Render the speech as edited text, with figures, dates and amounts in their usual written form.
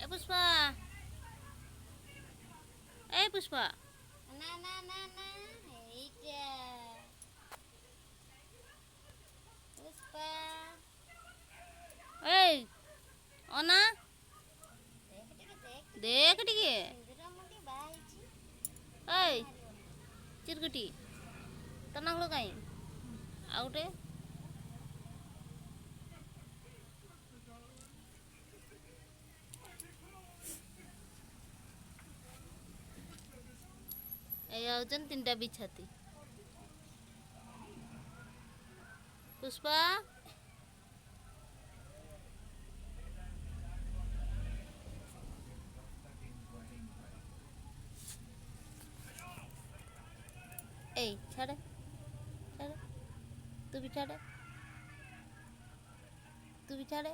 এ পুষ্পা, এই পুষ্পা, না না না না এইটা পুষ্পা এই অনা দেখ देख ଟିକେ ଟିକେ ସିନ୍ଦୁର ମୁଣ୍ଡି ବାହା ହେଇଛି এই ମାରିବନି। ଚିରକୁଟି ତ ନାଙ୍ଗୁଳ କାଇଁ ଆଉ ଗୋଟେ এই আଉଛନ୍ତି ତିନିଟା ବିଛାତି ପୁଷ୍ପା এই ଛାଡ଼େ ଛାଡ଼େ ତୁ ବି ଛାଡ଼େ ତୁ ବି ଛାଡ଼େ